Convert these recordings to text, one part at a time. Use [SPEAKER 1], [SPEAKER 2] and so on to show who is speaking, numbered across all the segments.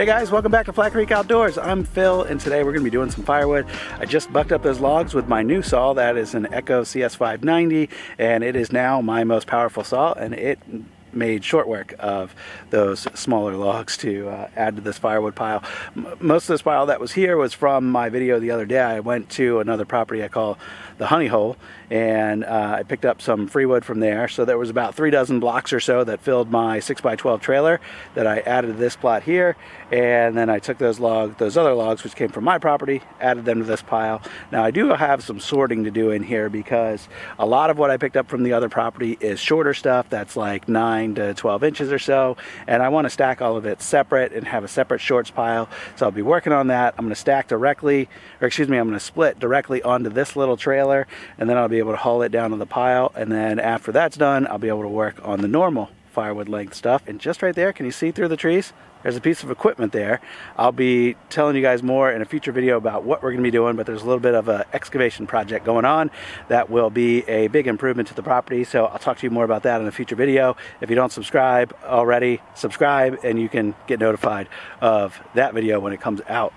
[SPEAKER 1] Hey guys, welcome back to Flat Creek Outdoors. I'm Phil, and today we're going to be doing some firewood. I just bucked up those logs with my new saw. That is an Echo CS590, and it is now my most powerful saw, and it made short work of those smaller logs to add to this firewood pile. Most of this pile that was here was from my video the other day. I went to another property I call the Honey Hole, and I picked up some free wood from there. So there was about 3 dozen blocks or so that filled my 6x12 trailer that I added to this plot here, and then I took those other logs which came from my property, added them to this pile. Now I do have some sorting to do in here because a lot of what I picked up from the other property is shorter stuff that's like 9 to 12 inches or so, and I want to stack all of it separate and have a separate shorts pile. So I'll be working on that. I'm going to stack directly, or excuse me, I'm going to split directly onto this little trailer, and then I'll be able to haul it down to the pile, and then after that's done I'll be able to work on the normal firewood length stuff. And just right there, can you see through the trees? There's a piece of equipment there. I'll be telling you guys more in a future video about what we're going to be doing, but there's a little bit of an excavation project going on that will be a big improvement to the property. So I'll talk to you more about that in a future video. If you don't subscribe already, subscribe, and you can get notified of that video when it comes out.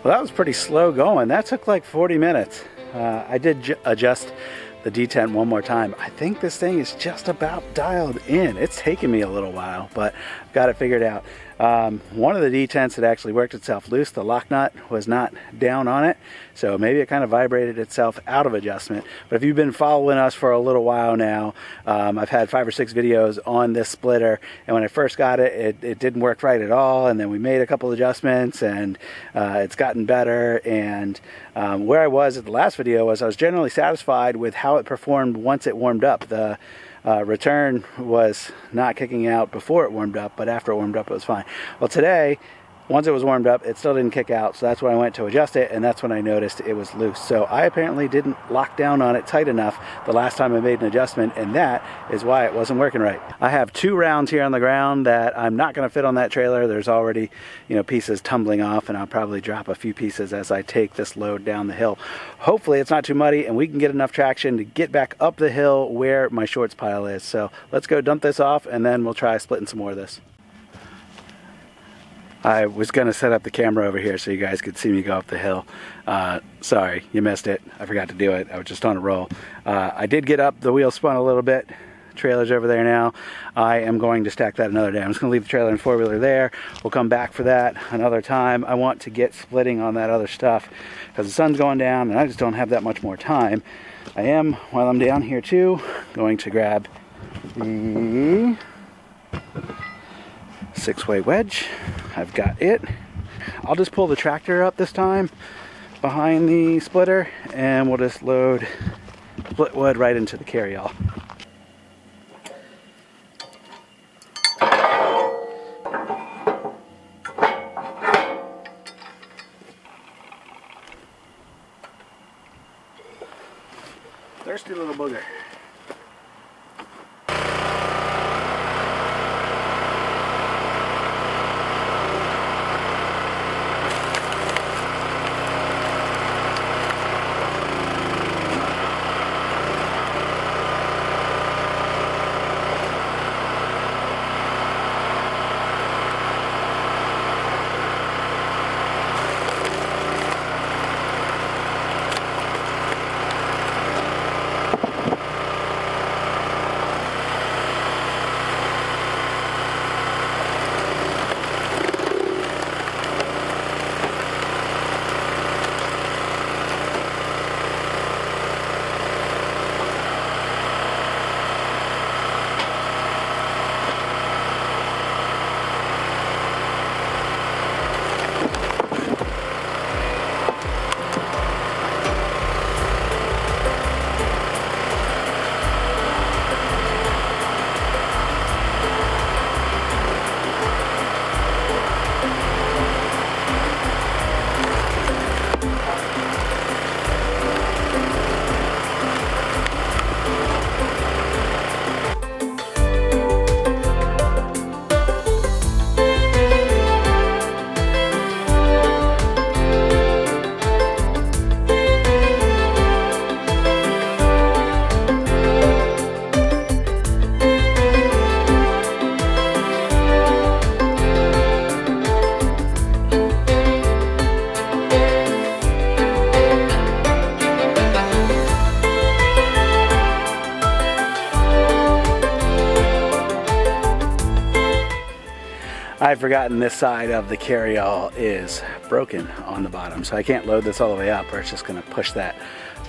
[SPEAKER 1] Well, that was pretty slow going. That took like 40 minutes. I did adjust the detent one more time. I think this thing is just about dialed in. It's taken me a little while, but I've got it figured out. One of the detents had actually worked itself loose. The lock nut was not down on it, so maybe it kind of vibrated itself out of adjustment. But if you've been following us for a little while now, I've had 5 or 6 videos on this splitter, and when I first got it, it didn't work right at all, and then we made a couple adjustments, and it's gotten better. And where I was at the last video was I was generally satisfied with how it performed once it warmed up. The return was not kicking out before it warmed up, but after it warmed up it was fine. Well, today, once it was warmed up, it still didn't kick out, so that's when I went to adjust it, and that's when I noticed it was loose. So I apparently didn't lock down on it tight enough the last time I made an adjustment, and that is why it wasn't working right. I have 2 rounds here on the ground that I'm not going to fit on that trailer. There's already, pieces tumbling off, and I'll probably drop a few pieces as I take this load down the hill. Hopefully it's not too muddy and we can get enough traction to get back up the hill where my shorts pile is. So let's go dump this off, and then we'll try splitting some more of this. I was going to set up the camera over here so you guys could see me go up the hill. Sorry, you missed it. I forgot to do it. I was just on a roll. I did get up. The wheel spun a little bit. Trailer's over there now. I am going to stack that another day. I'm just going to leave the trailer and 4-wheeler there. We'll come back for that another time. I want to get splitting on that other stuff because the sun's going down and I just don't have that much more time. I am, while I'm down here too, going to grab the 6-way wedge. I've got it. I'll just pull the tractor up this time behind the splitter, and we'll just load split wood right into the carryall. Thirsty little booger. I've forgotten this side of the carryall is broken on the bottom, so I can't load this all the way up or it's just going to push that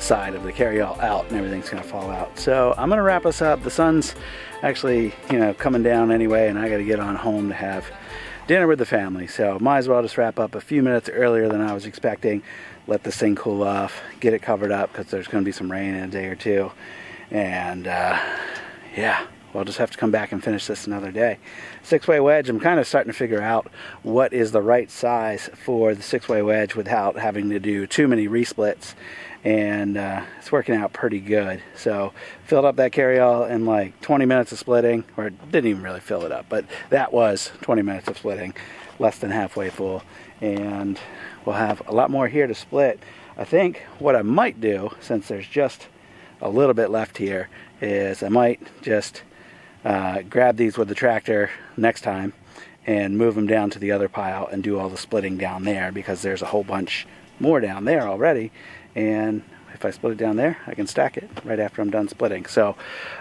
[SPEAKER 1] side of the carryall out and everything's going to fall out. So I'm going to wrap us up. The sun's actually, coming down anyway, and I got to get on home to have dinner with the family. So might as well just wrap up a few minutes earlier than I was expecting. Let this thing cool off, get it covered up because there's going to be some rain in a day or two. And yeah. We'll just have to come back and finish this another day. 6-way wedge, I'm kind of starting to figure out what is the right size for the 6-way wedge without having to do too many resplits. And it's working out pretty good. So filled up that carryall in like 20 minutes of splitting, or didn't even really fill it up, but that was 20 minutes of splitting, less than halfway full. And we'll have a lot more here to split. I think what I might do, since there's just a little bit left here, is I might just grab these with the tractor next time and move them down to the other pile and do all the splitting down there, because there's a whole bunch more down there already, and if I split it down there I can stack it right after I'm done splitting. So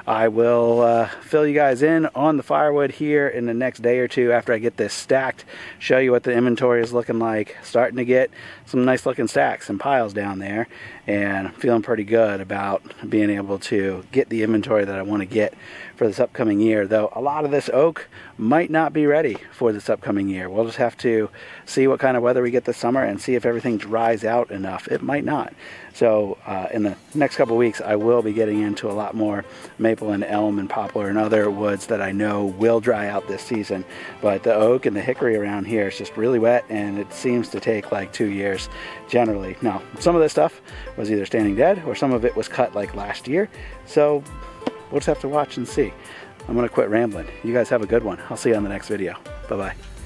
[SPEAKER 1] I will fill you guys in on the firewood here in the next day or two after I get this stacked, show you what the inventory is looking like. Starting to get some nice looking stacks and piles down there, and I'm feeling pretty good about being able to get the inventory that I want to get for this upcoming year, though a lot of this oak might not be ready for this upcoming year. We'll just have to see what kind of weather we get this summer and see if everything dries out enough. It might not. So in the next couple weeks I will be getting into a lot more maple and elm and poplar and other woods that I know will dry out this season. But the oak and the hickory around here is just really wet, and it seems to take like 2 years generally. Now, some of this stuff was either standing dead or some of it was cut like last year. So we'll just have to watch and see. I'm going to quit rambling. You guys have a good one. I'll see you on the next video. Bye-bye.